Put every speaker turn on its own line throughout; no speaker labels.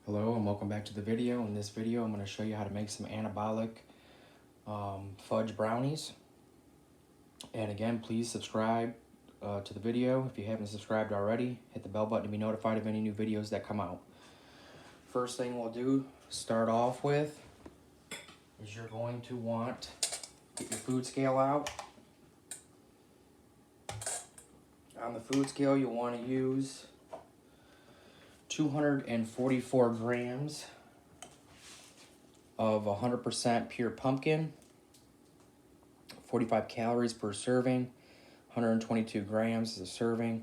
Hello and welcome back to the video. In this video I'm going to show you how to make some anabolic fudge brownies. And again, please subscribe to the video. If you haven't subscribed already, hit the bell button to be notified of any new videos that come out. First thing we'll do, start off with, is you're going to want to get your food scale out. On the food scale you'll want to use 244 grams of 100% pure pumpkin, 45 calories per serving, 122 grams is a serving.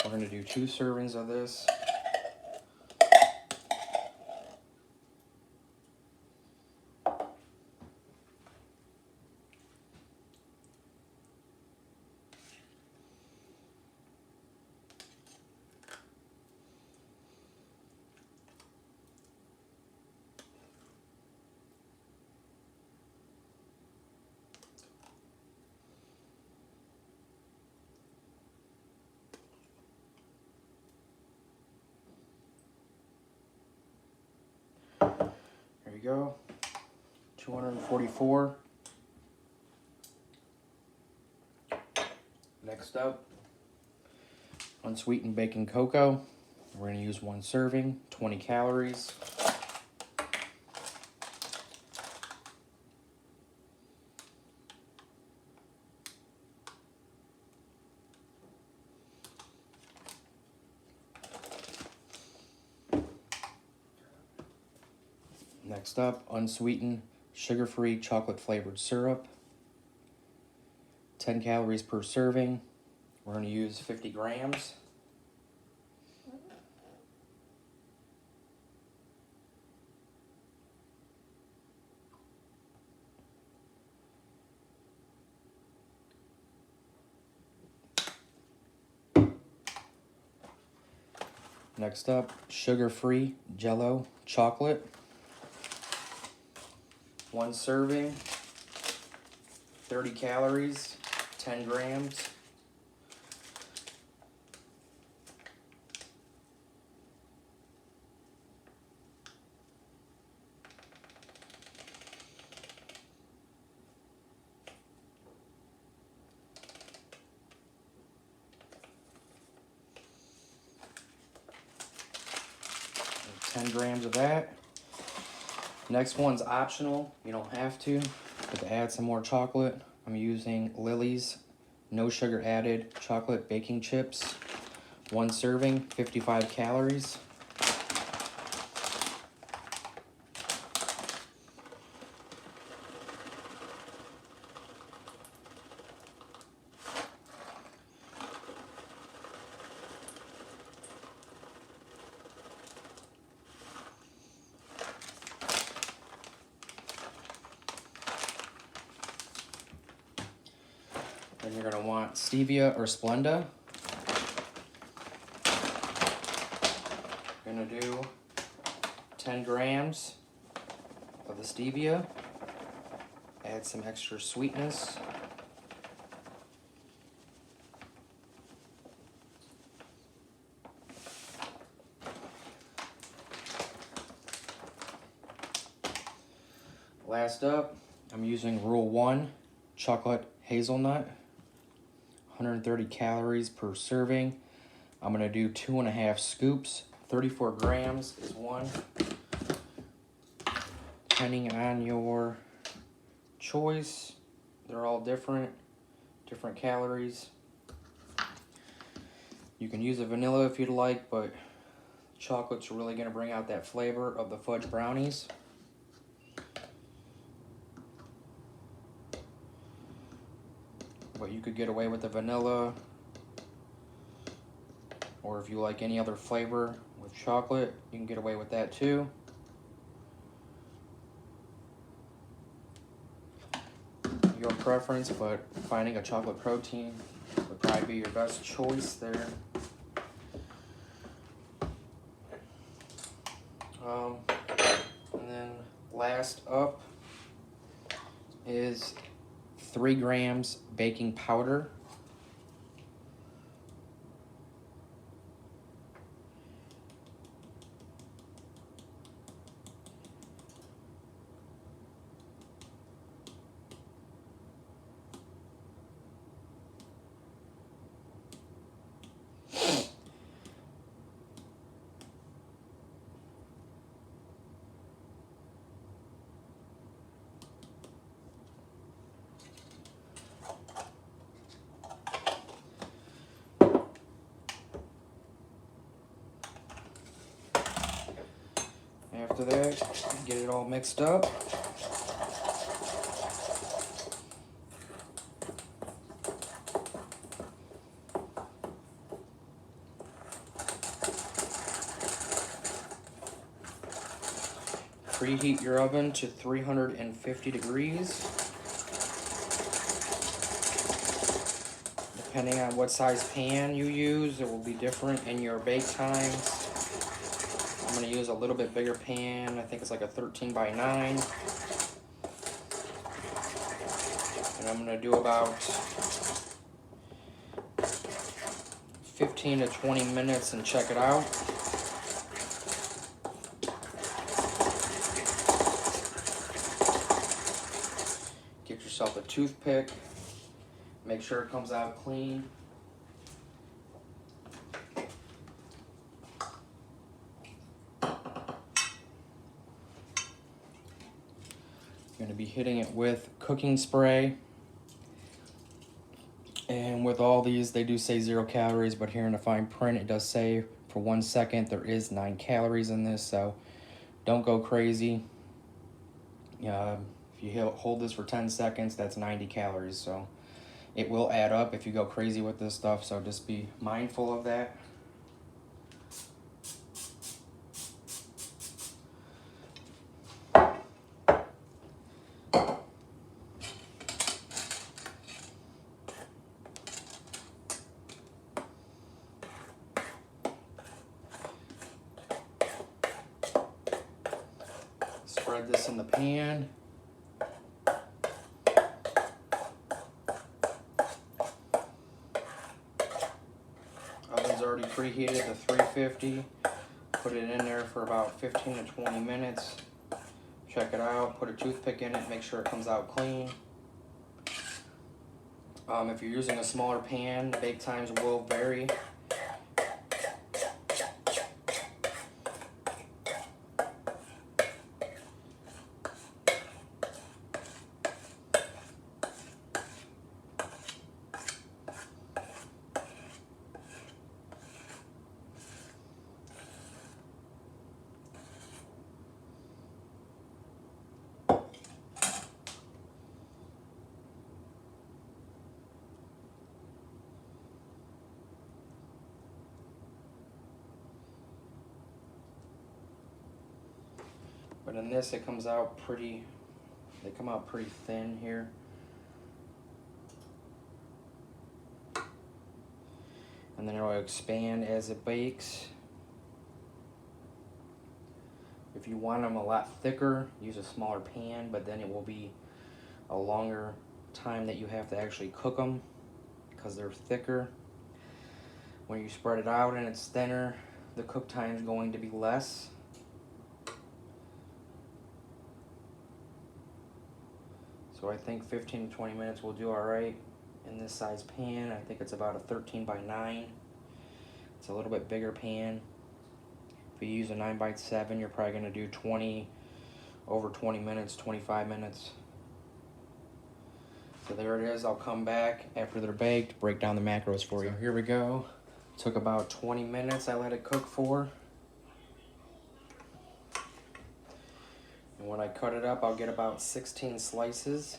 We're going to do 2 servings of this. There you go, 244. Next up, unsweetened baking cocoa. We're going to use 1 serving, 20 calories. Next up, unsweetened, sugar-free chocolate-flavored syrup. 10 calories per serving. We're going to use 50 grams. Next up, sugar-free Jell-O chocolate. 1 serving, 30 calories, 10 grams. And 10 grams of that. Next one's optional, you don't have to, but to add some more chocolate, I'm using Lily's no sugar added chocolate baking chips. 1 serving, 55 calories. Then you're going to want stevia or Splenda. You're going to do 10 grams of the stevia. Add some extra sweetness. Last up, I'm using Rule 1 chocolate hazelnut. 130 calories per serving. I'm going to do 2.5 scoops. 34 grams is 1. Depending on your choice, they're all different calories. You can use a vanilla if you'd like, but chocolate's really going to bring out that flavor of the fudge brownies. But you could get away with the vanilla, or if you like any other flavor with chocolate, you can get away with that too. Your preference, but finding a chocolate protein would probably be your best choice there. And then last up is 3 grams baking powder. After that, get it all mixed up. Preheat your oven to 350 degrees. Depending on what size pan you use, it will be different in your bake times. I'm going to use a little bit bigger pan. I think it's like a 13 by 9. And I'm going to do about 15 to 20 minutes and check it out. Get yourself a toothpick. Make sure it comes out clean. You're going to be hitting it with cooking spray. And with all these, they do say 0 calories, but here in the fine print, it does say for 1 second there is 9 calories in this, so don't go crazy. If you hold this for 10 seconds, that's 90 calories, so it will add up if you go crazy with this stuff, so just be mindful of that. Spread this in the pan. Oven's already preheated to 350. Put it in there for about 15 to 20 minutes. Check it out. Put a toothpick in it. Make sure it comes out clean. If you're using a smaller pan, bake times will vary. But in this, it comes out pretty, they come out pretty thin here. And then it will expand as it bakes. If you want them a lot thicker, use a smaller pan, but then it will be a longer time that you have to actually cook them because they're thicker. When you spread it out and it's thinner, the cook time is going to be less. So I think 15 to 20 minutes will do all right in this size pan. I think it's about a 13 by 9. It's a little bit bigger pan. If you use a 9 by 7, you're probably going to do over 20 minutes, 25 minutes. So there it is. I'll come back after they're baked, break down the macros for you. Here we go. Took about 20 minutes I let it cook for. And when I cut it up, I'll get about 16 slices.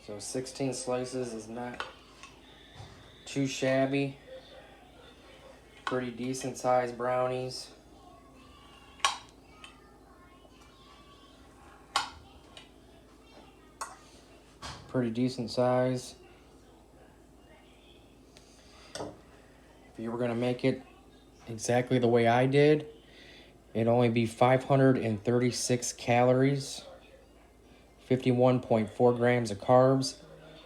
So 16 slices is not too shabby. Pretty decent sized brownies. Pretty decent size. If you were going to make it exactly the way I did, it'd only be 536 calories, 51.4 grams of carbs,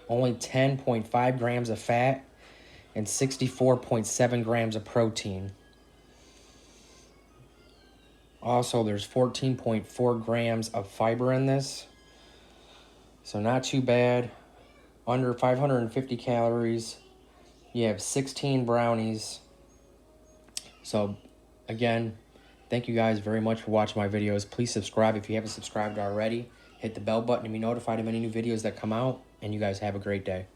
only 10.5 grams of fat, and 64.7 grams of protein. Also, there's 14.4 grams of fiber in this, so not too bad. Under 550 calories. You have 16 brownies. So again, thank you guys very much for watching my videos. Please subscribe if you haven't subscribed already. Hit the bell button to be notified of any new videos that come out. and you guys have a great day.